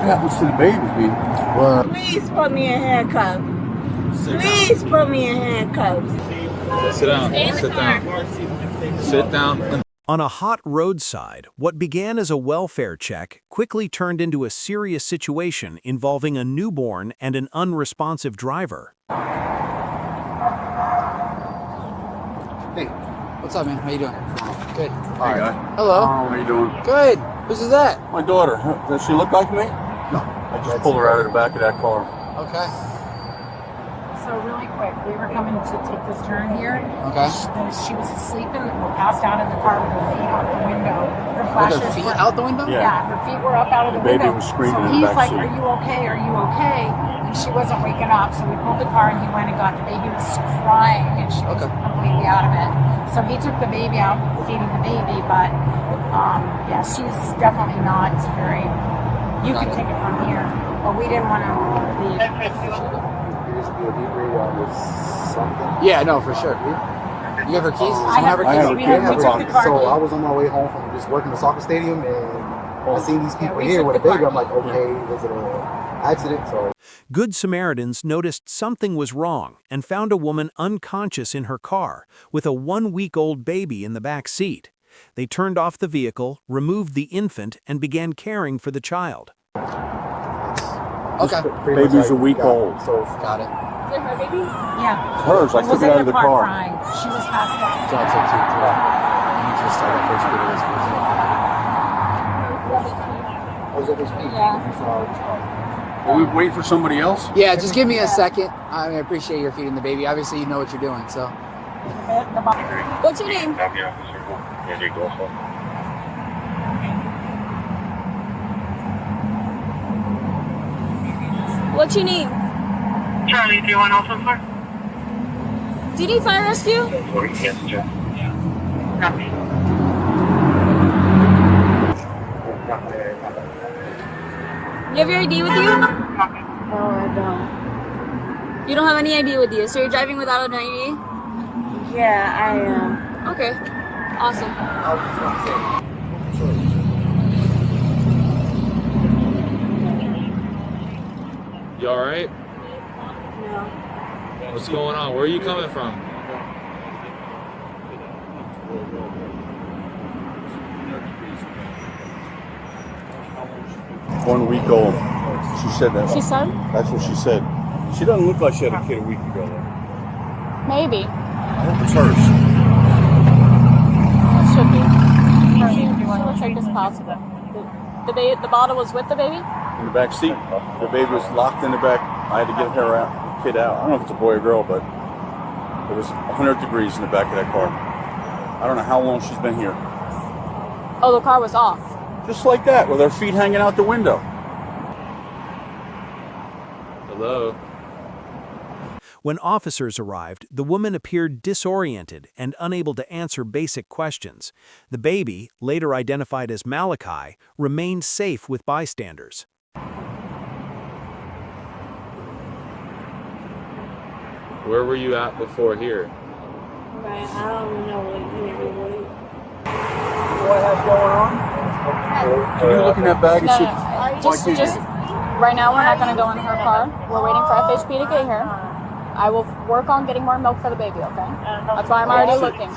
happens to the baby, B? What? Please put me in handcuffs. Please put me in handcuffs. Sit down. Sit down. Sit down. On a hot roadside, what began as a welfare check quickly turned into a serious situation involving a newborn and an unresponsive driver. Hey, what's up, man? How you doing? Good. Hey, guy. Hello. How you doing? Good. Who's is that? My daughter. Does she look like me? No. I just pulled her out of the back of that car. Okay. So really quick, we were coming to take this turn here. Okay. She was asleep and passed out in the car with her feet out the window. Her With flashes her feet were out the window? Yeah, her feet were up out of the The baby window. was screaming so in the he's back like, seat. "Are you okay? Are you okay?" And she wasn't waking up, so we pulled the car and he went and got the baby. Was crying and she was completely out of it. So he took the baby out, feeding the baby, but yeah, she's definitely not very. You can take it from here, but we didn't want to leave. Yeah, no, for sure. You have her keys? I have her keys. We took the car So key. I was on my way home from just working the soccer stadium, and I seen these people here with a baby. I'm like, okay, was it an accident? So Good Samaritans noticed something was wrong and found a woman unconscious in her car with a 1-week-old baby in the back seat. They turned off the vehicle, removed the infant, and began caring for the child. Okay. Baby's a week old. So Got it. Is it her baby? Yeah. Hers. I took Was it in out of the car. crying. She was passed out. So I'll take two. Let me just start that first video. I was over speaking. Yeah. Are we waiting for somebody else? Yeah, just give me a second. I appreciate your feeding the baby. Obviously, you know what you're doing, so. What's your name? What's your name? Charlie, do you want also for? Do you need fire rescue? Yes, Jeff. Copy. You have your ID with you? Copy. No, I don't. You don't have any ID with you, so you're driving without an ID? Yeah, I am. Okay. Awesome. You all right? No. What's going on? Where are you coming from? One week old. She said that. She said? That's what she said. She doesn't look like she had a kid a week ago, though. Maybe. I hope it's hers. Should be. She looks like it's possible. The bottle was with the baby? In the back seat. The baby was locked in the back. I had to get her out, the kid out. I don't know if it's a boy or girl, but it was 100 degrees in the back of that car. I don't know how long she's been here. Oh, the car was off. Just like that, with her feet hanging out the window. Hello? When officers arrived, the woman appeared disoriented and unable to answer basic questions. The baby, later identified as Malachi, remained safe with bystanders. Where were you at before here? Right, I don't know what has going on? Can you look in that bag and see? Just right now, we're not going to go in her car. We're waiting for FHP to get here. I will work on getting more milk for the baby, okay? That's why I'm already looking.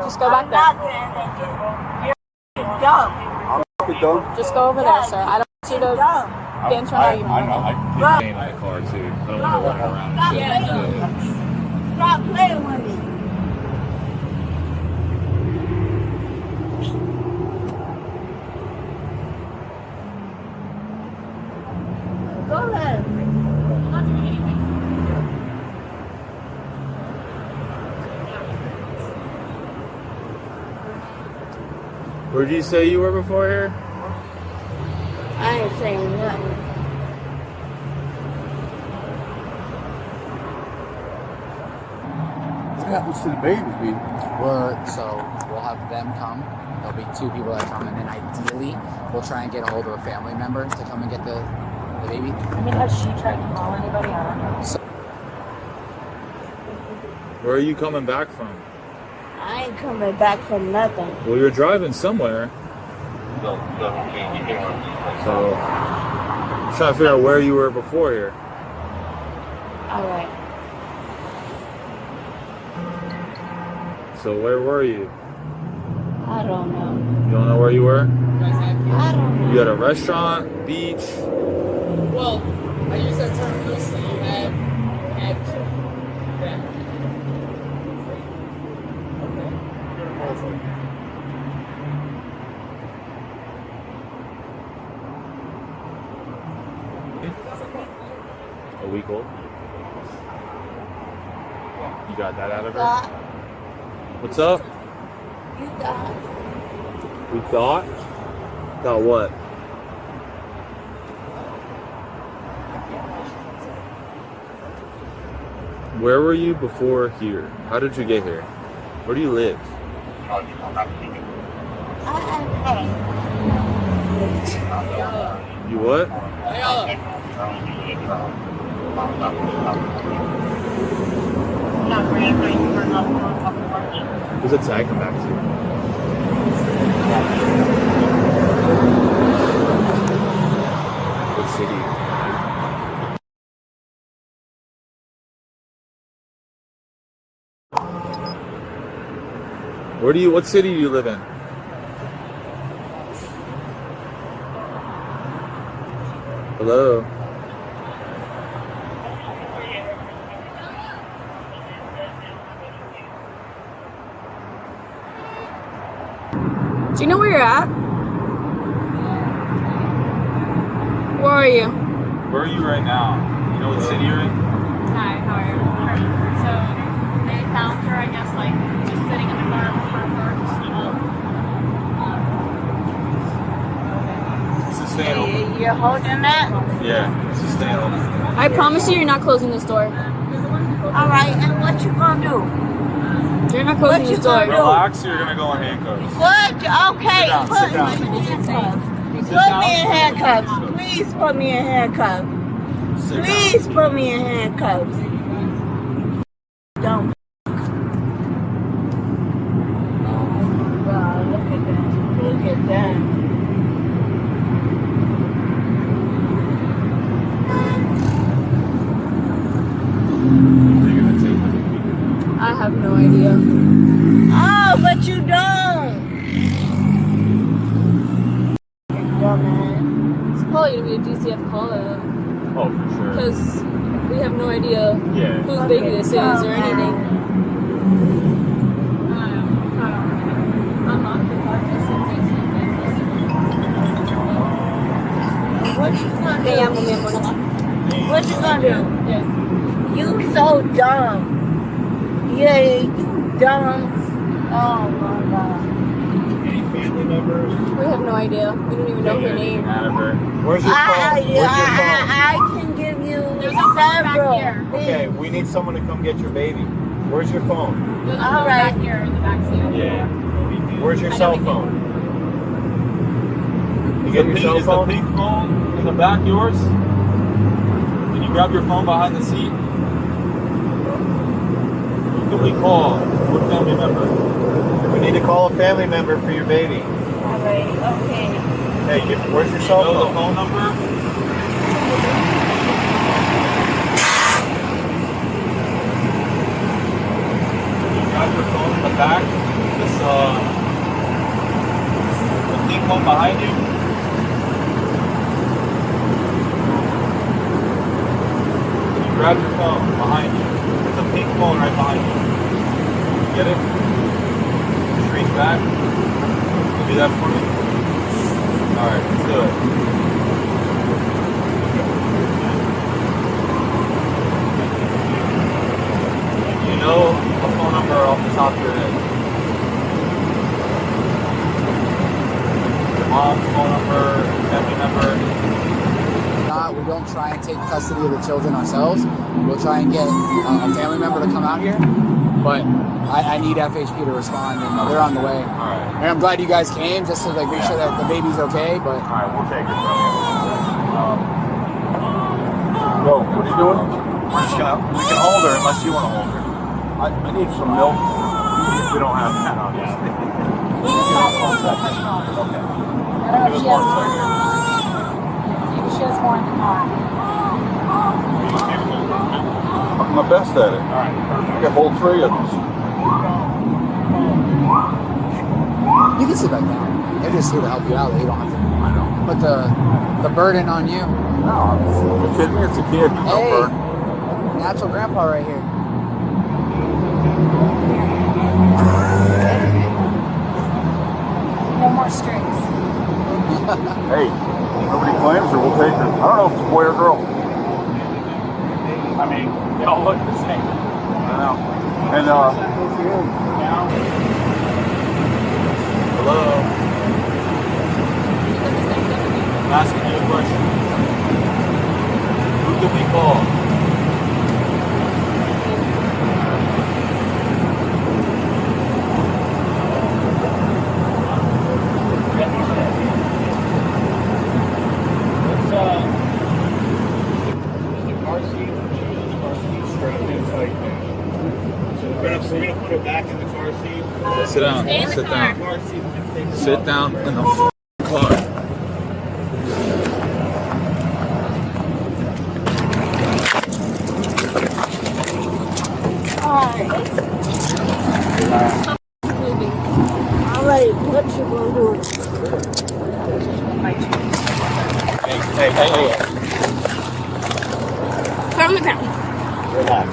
Just go back there. Just go over there, sir. I don't want you to get into an argument. I know. I in the car too. I don't want to walk around and shit. Stop playing with me. Go ahead. I'm not doing anything. Where did you say you were before here? I ain't saying nothing. What happens to the baby, B? So we'll have them come. There'll be 2 people that come, and then ideally we'll try and get a hold of a family member to come and get the baby. I mean, has she tried to call anybody? I don't know. So, Where are you coming back from? I ain't coming back for nothing. Well, you're driving somewhere. So, trying to figure out where you were before here. All right. So where were you? I don't know. You don't know where you were? I don't know. You at a restaurant, beach? Well, I use that term loosely. You had A week old? You got that out of her? What's up? You got. We thought? Thought what? Where were you before here? How did you get here? Where do you live? You what? Who's the tag come back to? What city? What city do you live in? Hello? Do you know where you're at? Where are you? Where are you right now? You know what city you're in? Hi, how are you? So they found her, I guess, like just sitting in the car with her purse. Sustain open. You're holding that? Yeah, sustain open. I promise you're not closing this door. All right, and what you gonna do? You're not closing What this you door. gonna Relax, or you're gonna go in handcuffs. What? Okay, Sit down, sit down. Put me in handcuffs. Please put me in handcuffs. Please put me in handcuffs. Don't. Oh God, look at that. Look at that. I have no idea. Oh, but you don't. Dumbass. It's probably gonna be a DCF caller Oh, for sure. because we have no idea Yeah. whose baby this is or anything. What you gonna Te do? amo, mi amor. What you gonna do? Yeah. You so dumb. Yeah, you dumb. Oh my God. Any family members? We have no idea. We don't even know her name. Out of her. Where's your phone? I can give you several. Okay, we need someone to come get your baby. Where's your phone? All right. Here in the back seat. Yeah. Where's your cell phone? You get your cell phone? Is the pink phone in the back yours? Can you grab your phone behind the seat? Who can we call? What family member? We need to call a family member for your baby. All right. Okay. Hey, where's your cell phone? The phone number? You got your phone in the back? This, the pink phone behind you? Can you grab your phone behind you? There's a pink phone right behind you. Get it? Just reach back. Do that for me. Alright, let's do it. You know a phone number off the top of your head. Your mom's phone number, family member. We don't try and take custody of the children ourselves. We'll try and get a family member to come out here. But I need FHP to respond, and they're on the way. All right. And I'm glad you guys came just to like make sure that the baby's okay. But All right, we'll take it from you. Whoa, what are you doing? We're just gonna, we can hold her unless you want to hold her. I need some milk. We don't have that, obviously. Okay. just She has one more. second. Maybe she has more in the car. I'm my best at it. I can hold 3 of these. You can sit back down. They're just here to help you out. You don't have to. I know. Put the burden on you. No, you kidding me? It's a kid. No Hey, bird. natural grandpa right here. No more strings. Hey, nobody claims her. We'll take her. I don't know if it's a boy or girl. I mean, they all look the same. I know. And Hello. I'm asking you a question. Who can we call? We're gonna put her back in the car seat. Sit down. Sit down. Sit down in the car. Alright, what you gonna do? Hey. Calm down. Relax.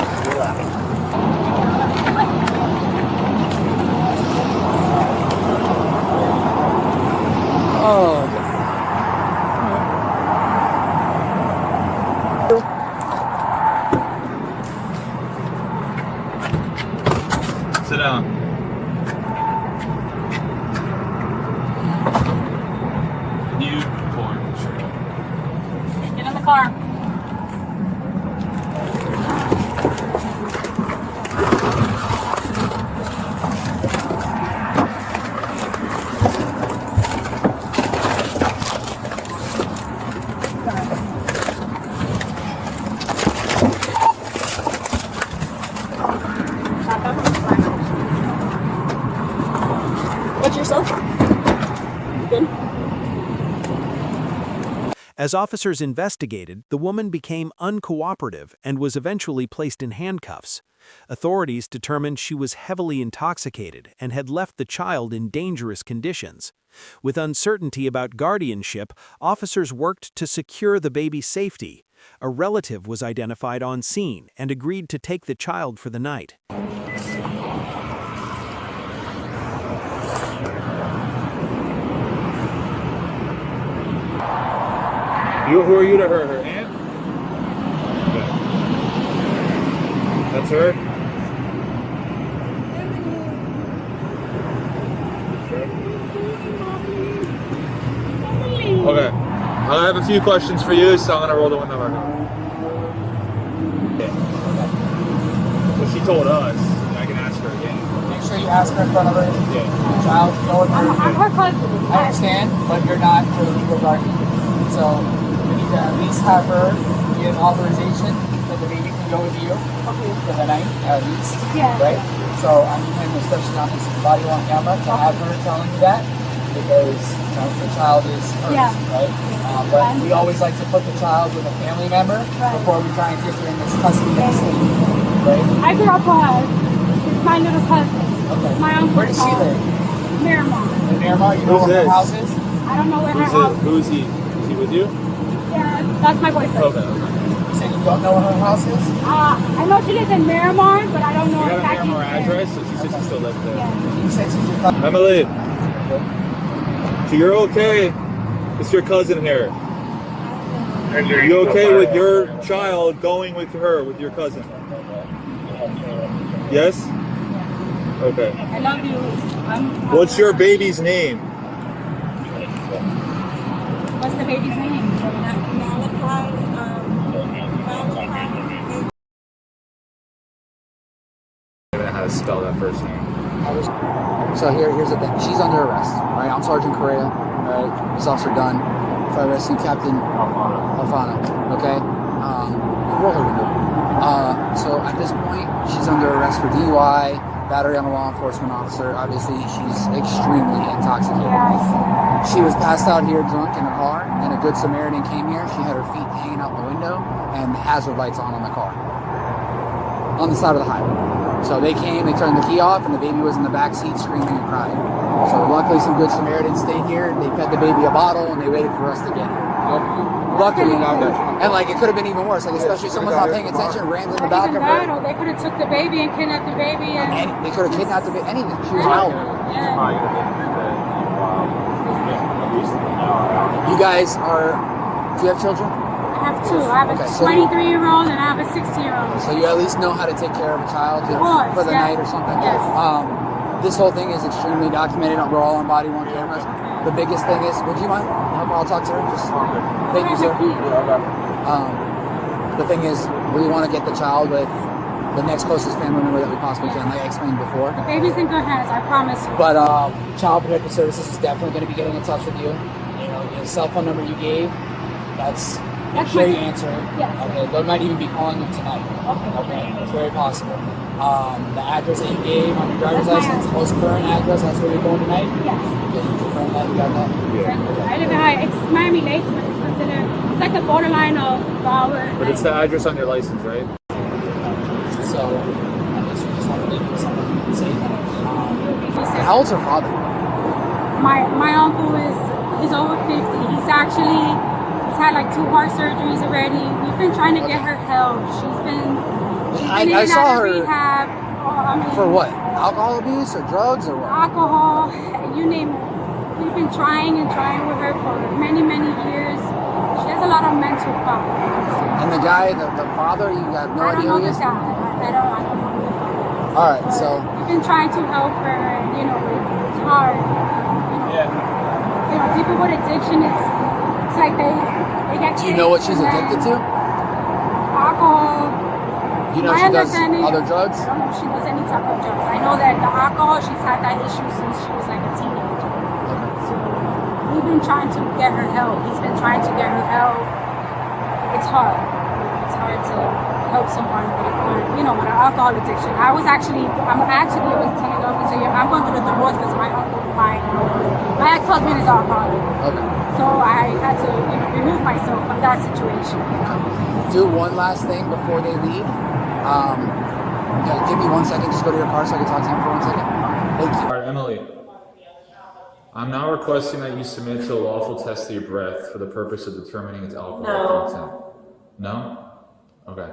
Oh. Sit down. You form. Get in the car. What's your sofa? Good. As officers investigated, the woman became uncooperative and was eventually placed in handcuffs. Authorities determined she was heavily intoxicated and had left the child in dangerous conditions. With uncertainty about guardianship, officers worked to secure the baby's safety. A relative was identified on scene and agreed to take the child for the night. Who are you to her? Her aunt? Okay. That's her? Okay. I have a few questions for you, so I'm gonna roll the window back up. Well, she told us. I can ask her again. Make sure you ask her in front of her Yeah. child. Go with her. I'm her cousin. I understand, but you're not her legal guardian. So we need to at least have her give authorization that the baby can go with you for the night, at least. Yeah. Right? So I need him, especially on his body on camera, to have her telling you that because the child is hers, Yeah. right? But we always like to put the child with a family member before we try and take her in this custody of the state, right? I grew up with her. She's my little cousin. Okay. My uncle. Where does she live? Miramar. In Miramar? You know Who's where her this? house is? I don't know where her Who's house it? Who's he? Is he with you? Yeah, that's my boyfriend. Okay. You said you don't know where her house is? I know she lives in Miramar, but I don't know You got a exactly Miramar where. address, so she said she still lives there. Yeah. You said she's your cousin. Emily, so you're okay? It's your cousin here. Are you okay with your child going with her, with your cousin? Yes? Okay. I love you. What's your baby's name? What's the baby's name? I don't know how to spell that first name. So here's the thing. She's under arrest, right? I'm Sergeant Correa, right? This officer Dunn. For arresting Captain Alfano, okay? Roll her window. So at this point, she's under arrest for DUI, battery on a law enforcement officer. Obviously, she's extremely intoxicated. Yeah, I see. She was passed out here drunk in a car, and a good Samaritan came here. She had her feet hanging out the window and the hazard lights on the car, on the side of the highway. So they came, they turned the key off, and the baby was in the back seat screaming and crying. So luckily some good Samaritans stayed here. They fed the baby a bottle, and they waited for us to get here. Luckily, and like it could have been even worse. Like especially someone's not paying attention, ran in the back of her. Or they could have took the baby and kidnapped the baby. And They could have kidnapped the baby. Anything. She was out. You guys are. Do you have children? I have two. I have a 23-year-old and I have a 60-year-old. So you at least know how to take care of a child for the night or something. Yes. This whole thing is extremely documented. We're all on body-worn cameras. The biggest thing is, would you mind? I'll talk to her. Just thank you, sir. The thing is, we want to get the child with the next closest family member that we possibly can, like I explained before. The baby's in good hands, I promise you. But Child Protective Services is definitely going to be getting in touch with you. You know, the cell phone number you gave, that's where you answer. Yes. Okay, they might even be calling you tonight. Okay, it's very possible. The address that you gave on your driver's license, most current address, that's where you're going tonight? Yes. Okay, you confirm that, you got that? Yeah. I live in it's Miami Lakes, but it's considered, it's like the borderline of Broward. But it's the address on your license, right? So, I guess we just want to leave someone safe. How old's her father? My uncle he's over 50. He's had like 2 heart surgeries already. We've been trying to get her help. She's been I saw her rehab. For what? Alcohol abuse or drugs or what? Alcohol, you name it. We've been trying with her for many, many years. She has a lot of mental problems. And the guy, the father, you have no idea who he is? I don't know the father. All right, so we've been trying to help her, and it's hard. People with addiction, it's like they get. Do you know what she's addicted to? Alcohol. Do you know she does other drugs? I don't know if she does any type of drugs. I know that the alcohol, she's had that issue since she was like a teenager. So we've been trying to get her help. He's been trying to get her help. It's hard. It's hard to help someone with an alcohol addiction. I'm actually a lieutenant officer here. I'm going through the divorce because my ex-husband is alcoholic. Okay. So I had to remove myself from that situation. Do one last thing before they leave. Give me 1 second. Just go to your car so I can talk to him for 1 second. Thank you. All right, Emily. I'm now requesting that you submit to a lawful test of your breath for the purpose of determining its alcohol content. No? Okay.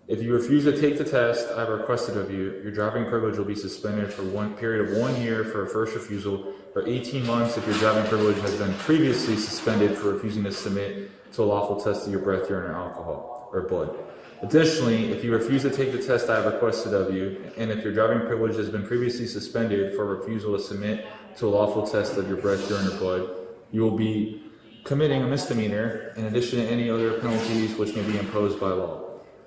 If you refuse to take the test I've requested of you, your driving privilege will be suspended for one period of 1 year for a first refusal, or 18 months if your driving privilege has been previously suspended for refusing to submit to a lawful test of your breath, urine, or alcohol, or blood. Additionally, if you refuse to take the test I have requested of you, and if your driving privilege has been previously suspended for refusal to submit to a lawful test of your breath, urine, or blood, you will be committing a misdemeanor in addition to any other penalties which may be imposed by law.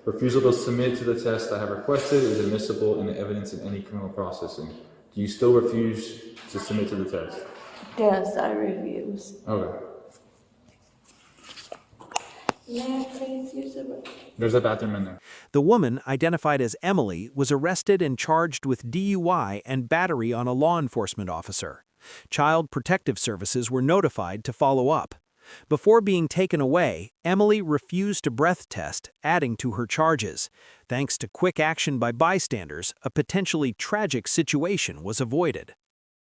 Refusal to submit to the test I have requested is admissible in the evidence in any criminal processing. Do you still refuse to submit to the test? Yes, I refuse. Okay. May I please use the There's a bathroom in there. The woman, identified as Emily, was arrested and charged with DUI and battery on a law enforcement officer. Child Protective Services were notified to follow up. Before being taken away, Emily refused to breath test, adding to her charges. Thanks to quick action by bystanders, a potentially tragic situation was avoided.